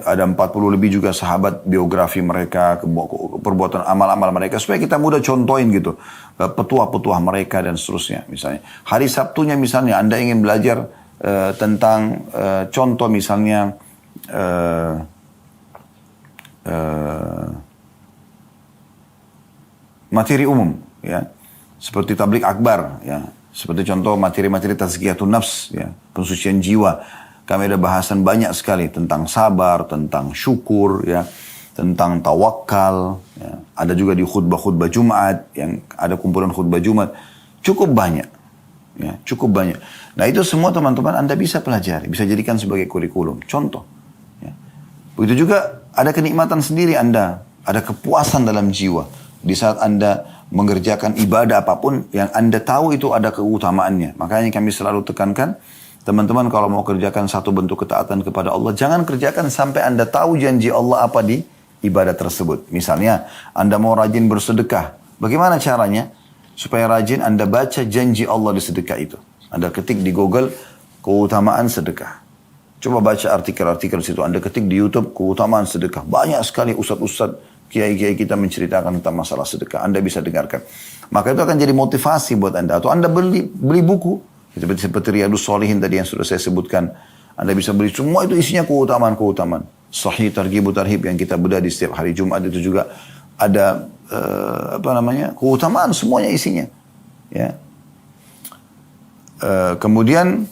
Ada 40 lebih juga sahabat, biografi mereka, perbuatan amal-amal mereka, supaya kita mudah contohin gitu petuah-petuah mereka dan seterusnya. Misalnya hari Sabtunya misalnya Anda ingin belajar tentang contoh misalnya materi umum ya, seperti tablik akbar ya, seperti contoh materi-materi tazkiyatun nafs ya, pensucian jiwa. Kami ada bahasan banyak sekali tentang sabar, tentang syukur, ya, tentang tawakal. Ya. Ada juga di khutbah-khutbah Jumat, yang ada kumpulan khutbah Jumat. Cukup banyak. Ya, cukup banyak. Nah itu semua teman-teman Anda bisa pelajari, bisa jadikan sebagai kurikulum. Contoh. Ya. Begitu juga ada kenikmatan sendiri Anda, ada kepuasan dalam jiwa. Di saat Anda mengerjakan ibadah apapun yang Anda tahu itu ada keutamaannya. Makanya kami selalu tekankan, teman-teman kalau mau kerjakan satu bentuk ketaatan kepada Allah, jangan kerjakan sampai Anda tahu janji Allah apa di ibadah tersebut. Misalnya, Anda mau rajin bersedekah. Bagaimana caranya? Supaya rajin Anda baca janji Allah di sedekah itu. Anda ketik di Google, keutamaan sedekah. Coba baca artikel-artikel situ. Anda ketik di YouTube, keutamaan sedekah. Banyak sekali ustadz-ustadz kiai-kiai kita menceritakan tentang masalah sedekah. Anda bisa dengarkan. Maka itu akan jadi motivasi buat Anda. Atau Anda beli buku. Seperti Riyadus Shalihin tadi yang sudah saya sebutkan. Anda bisa beli semua itu isinya keutamaan-keutamaan. Sahih Targhib Tarhib yang kita bedah di setiap hari Jumat itu juga ada keutamaan semuanya isinya. Ya. Kemudian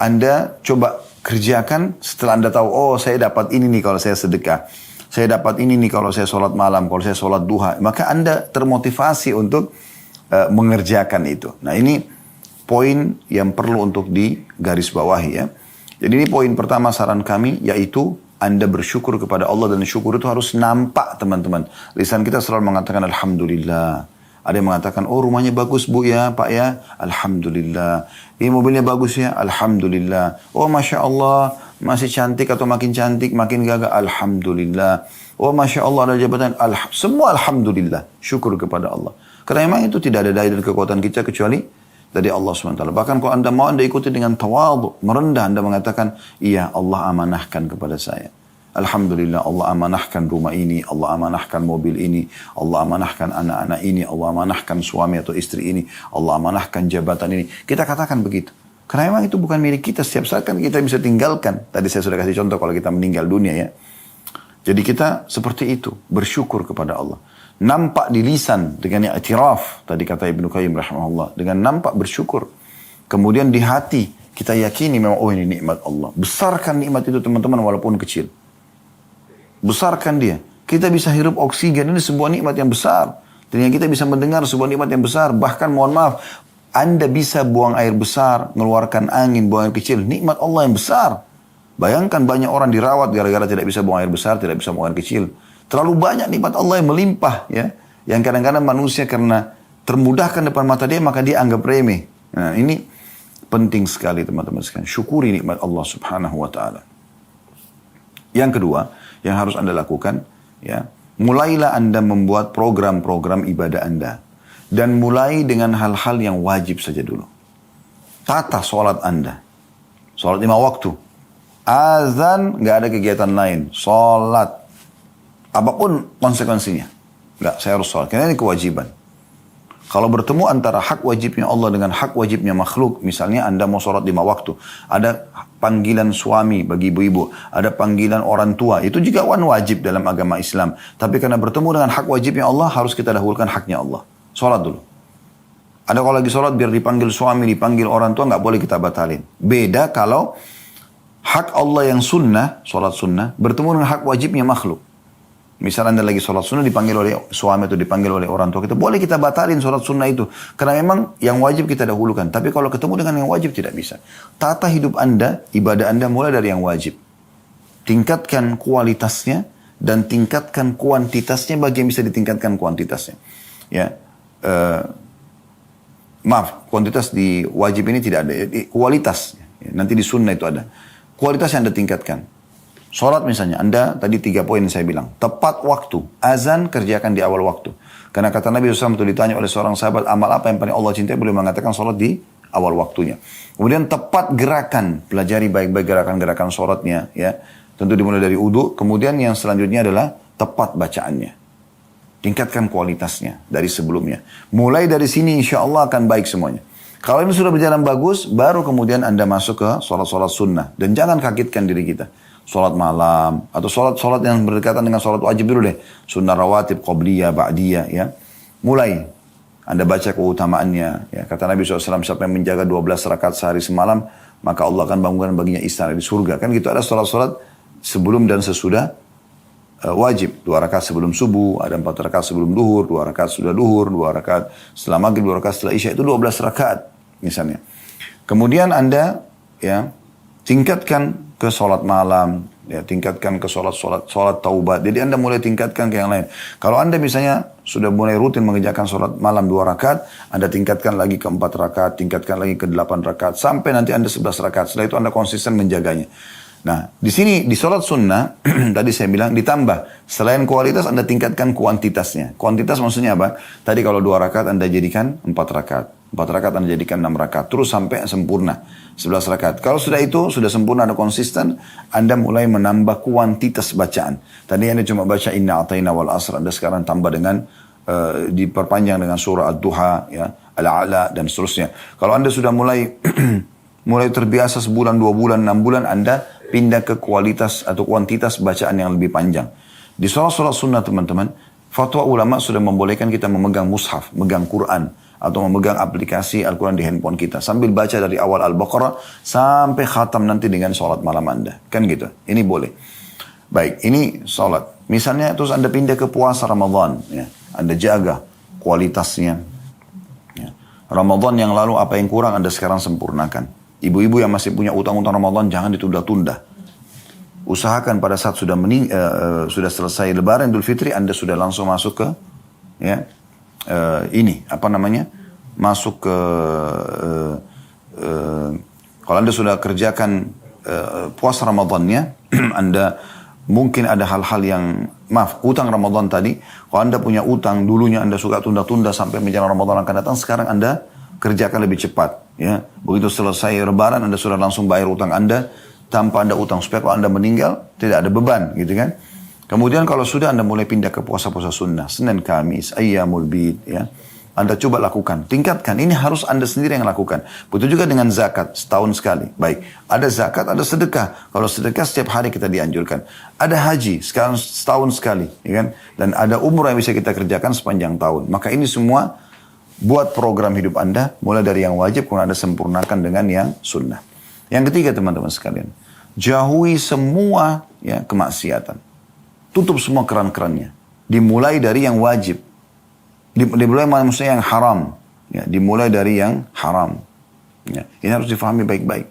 Anda coba kerjakan setelah Anda tahu, oh saya dapat ini nih kalau saya sedekah. Saya dapat ini nih kalau saya sholat malam, kalau saya sholat duha. Maka Anda termotivasi untuk mengerjakan itu. Nah ini poin yang perlu untuk digarisbawahi ya. Jadi ini poin pertama saran kami, yaitu Anda bersyukur kepada Allah, dan syukur itu harus nampak teman-teman. Lisan kita selalu mengatakan Alhamdulillah. Ada yang mengatakan, oh rumahnya bagus bu ya pak ya. Alhamdulillah. Ini mobilnya bagus ya. Alhamdulillah. Oh Masya Allah, masih cantik atau makin cantik, makin gagah. Alhamdulillah. Oh Masya Allah ada jabatan. Semua Alhamdulillah. Syukur kepada Allah. Karena memang itu tidak ada daya dan kekuatan kita kecuali dari Allah SWT. Bahkan kalau Anda mau, Anda ikuti dengan tawadhu, merendah. Anda mengatakan, iya Allah amanahkan kepada saya. Alhamdulillah Allah amanahkan rumah ini, Allah amanahkan mobil ini, Allah amanahkan anak-anak ini, Allah amanahkan suami atau istri ini, Allah amanahkan jabatan ini. Kita katakan begitu. Karena memang itu bukan milik kita. Setiap saat kan kita bisa tinggalkan. Tadi saya sudah kasih contoh kalau kita meninggal dunia ya. Jadi kita seperti itu, bersyukur kepada Allah. Nampak di lisan dengan i'tiraf, tadi kata Ibnu Qayyim rahimahullah, dengan nampak bersyukur. Kemudian di hati kita yakini memang oh ini nikmat Allah. Besarkan nikmat itu teman-teman walaupun kecil. Besarkan dia. Kita bisa hirup oksigen, ini sebuah nikmat yang besar. Dan yang kita bisa mendengar sebuah nikmat yang besar. Bahkan mohon maaf, Anda bisa buang air besar, mengeluarkan angin, buang air kecil. Nikmat Allah yang besar. Bayangkan banyak orang dirawat gara-gara tidak bisa buang air besar, tidak bisa buang air kecil. Terlalu banyak nikmat Allah yang melimpah ya. Yang kadang-kadang manusia karena termudahkan depan mata dia, maka dia anggap remeh. Nah ini penting sekali teman-teman sekalian. Syukuri nikmat Allah subhanahu wa ta'ala. Yang kedua, yang harus Anda lakukan, ya, mulailah Anda membuat program-program ibadah Anda. Dan mulai dengan hal-hal yang wajib saja dulu. Tata sholat Anda. Sholat 5 waktu. Azan, nggak ada kegiatan lain. Sholat. Apapun konsekuensinya. Nggak, saya harus sholat. Karena ini kewajiban. Kalau bertemu antara hak wajibnya Allah dengan hak wajibnya makhluk, misalnya Anda mau sholat 5 waktu, ada panggilan suami bagi ibu-ibu, ada panggilan orang tua, itu juga wajib dalam agama Islam. Tapi karena bertemu dengan hak wajibnya Allah, harus kita dahulukan haknya Allah. Sholat dulu. Ada kalau lagi sholat biar dipanggil suami, dipanggil orang tua, nggak boleh kita batalin. Beda kalau hak Allah yang sunnah, sholat sunnah, bertemu dengan hak wajibnya makhluk. Misalnya Anda lagi sholat sunnah dipanggil oleh suami atau dipanggil oleh orang tua kita, boleh kita batalin sholat sunnah itu. Karena memang yang wajib kita dahulukan. Tapi kalau ketemu dengan yang wajib tidak bisa. Tata hidup Anda, ibadah Anda mulai dari yang wajib. Tingkatkan kualitasnya dan tingkatkan kuantitasnya bagi yang bisa ditingkatkan kuantitasnya. Ya, maaf, kuantitas di wajib ini tidak ada. Kualitas, nanti di sunnah itu ada. Kualitas yang Anda tingkatkan. Sholat misalnya, Anda tadi 3 poin saya bilang. Tepat waktu. Azan kerjakan di awal waktu. Karena kata Nabi SAW itu ditanya oleh seorang sahabat, amal apa yang paling Allah cintai? Beliau mengatakan sholat di awal waktunya. Kemudian tepat gerakan. Pelajari baik-baik gerakan-gerakan sholatnya. Ya. Tentu dimulai dari wudu. Kemudian yang selanjutnya adalah tepat bacaannya. Tingkatkan kualitasnya dari sebelumnya. Mulai dari sini insya Allah akan baik semuanya. Kalau ini sudah berjalan bagus, baru kemudian Anda masuk ke sholat-sholat sunnah. Dan jangan kagetkan diri kita. Sholat malam, atau sholat yang berdekatan dengan sholat wajib dulu deh. Sunnah rawatib, qobliyah, ba'diyah, ya. Mulai. Anda baca keutamaannya. Ya. Kata Nabi SAW, siapa yang menjaga 12 rakaat sehari semalam, maka Allah akan bangunkan baginya istana di surga. Kan gitu, ada sholat-sholat sebelum dan sesudah wajib. 2 rakaat sebelum subuh, ada 4 rakaat sebelum duhur, 2 rakaat sudah duhur, 2 rakaat setelah maghrib, 2 rakaat setelah isya. Itu 12 rakaat misalnya. Kemudian Anda ya tingkatkan ke sholat malam, ya, tingkatkan ke sholat taubat. Jadi Anda mulai tingkatkan ke yang lain. Kalau Anda misalnya sudah mulai rutin mengerjakan sholat malam 2 rakaat, Anda tingkatkan lagi ke 4 rakaat, tingkatkan lagi ke 8 rakaat, sampai nanti Anda 11 rakaat. Setelah itu Anda konsisten menjaganya. Nah, di sini, di sholat sunnah, tadi saya bilang ditambah. Selain kualitas, Anda tingkatkan kuantitasnya. Kuantitas maksudnya apa? Tadi kalau 2 rakaat Anda jadikan 4 rakaat. 4 rakaat Anda jadikan 6 rakaat. Terus sampai sempurna 11 rakaat. Kalau sudah itu, sudah sempurna, Anda konsisten, Anda mulai menambah kuantitas bacaan. Tadi Anda cuma baca inna atayna wal asr, Anda sekarang tambah dengan diperpanjang dengan surah Ad-Duha, ya, Al-A'la dan seterusnya. Kalau Anda sudah mulai mulai terbiasa sebulan, 2 bulan, 6 bulan, Anda pindah ke kualitas atau kuantitas bacaan yang lebih panjang. Di sholat-sholat sunnah teman-teman, fatwa ulama sudah membolehkan kita memegang mushaf, memegang Quran, atau memegang aplikasi Al-Quran di handphone kita. Sambil baca dari awal Al-Baqarah sampai khatam nanti dengan sholat malam Anda. Kan gitu. Ini boleh. Baik, ini sholat. Misalnya terus Anda pindah ke puasa Ramadan. Ya. Anda jaga kualitasnya. Ya. Ramadan yang lalu apa yang kurang Anda sekarang sempurnakan. Ibu-ibu yang masih punya utang-utang Ramadan jangan ditunda-tunda. Usahakan pada saat sudah sudah selesai Lebaran Idul Fitri, Anda sudah langsung masuk ke masuk ke kalau Anda sudah kerjakan puasa Ramadannya, Anda mungkin ada hal-hal yang utang Ramadan tadi, kalau Anda punya utang dulunya Anda suka tunda-tunda sampai menjelang Ramadan akan datang, sekarang Anda kerjakan lebih cepat, ya. Begitu selesai Lebaran Anda sudah langsung bayar utang Anda tanpa Anda utang, supaya kalau Anda meninggal tidak ada beban, gitu kan. Kemudian kalau sudah Anda mulai pindah ke puasa-puasa sunnah, Senin, Kamis, Ayyamul Bid, ya. Anda coba lakukan, tingkatkan. Ini harus Anda sendiri yang lakukan. Begitu juga dengan zakat, setahun sekali. Baik, ada zakat, ada sedekah. Kalau sedekah setiap hari kita dianjurkan. Ada haji, sekarang setahun sekali, ya kan? Dan ada umrah yang bisa kita kerjakan sepanjang tahun. Maka ini semua buat program hidup Anda, mulai dari yang wajib, kemudian Anda sempurnakan dengan yang sunnah. Yang ketiga teman-teman sekalian, jauhi semua kemaksiatan. Tutup semua keran-kerannya. Dimulai dari yang wajib. Dimulai maksudnya yang haram. Ya, dimulai dari yang haram. Ya, ini harus difahami baik-baik.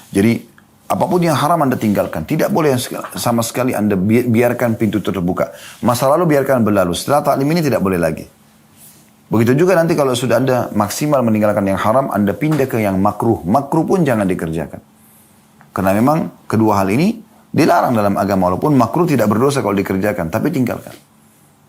Jadi, apapun yang haram Anda tinggalkan. Tidak boleh sama sekali Anda biarkan pintu terbuka. Masa lalu biarkan berlalu. Setelah taklim ini tidak boleh lagi. Begitu juga nanti kalau sudah Anda maksimal meninggalkan yang haram, Anda pindah ke yang makruh. Makruh pun jangan dikerjakan. Karena memang kedua hal ini dilarang dalam agama, walaupun makruh tidak berdosa kalau dikerjakan, tapi tinggalkan.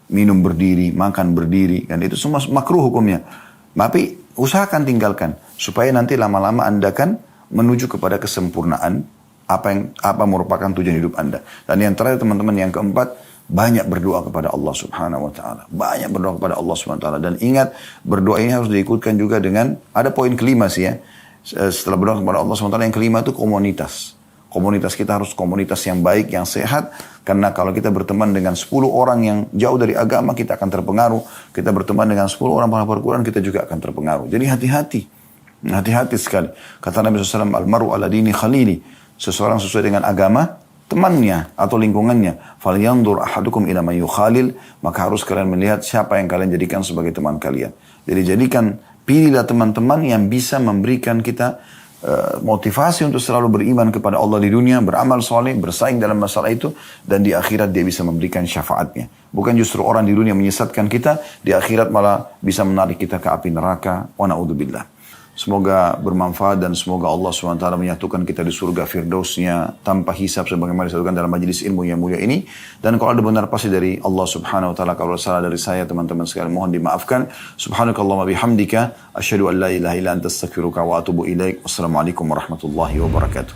Minum berdiri, makan berdiri, kan itu semua makruh hukumnya. Tapi usahakan tinggalkan, supaya nanti lama-lama Anda kan menuju kepada kesempurnaan apa merupakan tujuan hidup Anda. Dan yang terakhir teman-teman, yang keempat, banyak berdoa kepada Allah Subhanahu wa taala. Banyak berdoa kepada Allah Subhanahu wa taala, dan ingat berdoa ini harus diikutkan juga dengan ada poin kelima sih, ya. Setelah berdoa kepada Allah Subhanahu wa taala, yang kelima itu komunitas. Komunitas kita harus komunitas yang baik, yang sehat. Karena kalau kita berteman dengan 10 orang yang jauh dari agama, kita akan terpengaruh. Kita berteman dengan 10 orang penghafal Quran, kita juga akan terpengaruh. Jadi hati-hati. Hati-hati sekali. Kata Nabi SAW, Al-maru ala dini khalili. Seseorang sesuai dengan agama temannya atau lingkungannya. Falyandur ahadukum ila man yukhalil. Maka harus kalian melihat siapa yang kalian jadikan sebagai teman kalian. Jadi pilihlah teman-teman yang bisa memberikan kita motivasi untuk selalu beriman kepada Allah di dunia, beramal soleh, bersaing dalam masalah itu, dan di akhirat dia bisa memberikan syafaatnya. Bukan justru orang di dunia menyesatkan kita, di akhirat malah bisa menarik kita ke api neraka. Wa na'udzubillah. Semoga bermanfaat dan semoga Allah SWT menyatukan kita di surga Firdausnya tanpa hisab sebagaimana disatukan dalam majelis ilmu yang mulia ini. Dan kalau ada benar pasti dari Allah Subhanahu wa taala, kalau salah dari saya teman-teman sekalian mohon dimaafkan. Subhanakallahumma bihamdika asyhadu an la ilaha illa anta astaghfiruka wa atubu ilaik. Wassalamualaikum warahmatullahi wabarakatuh.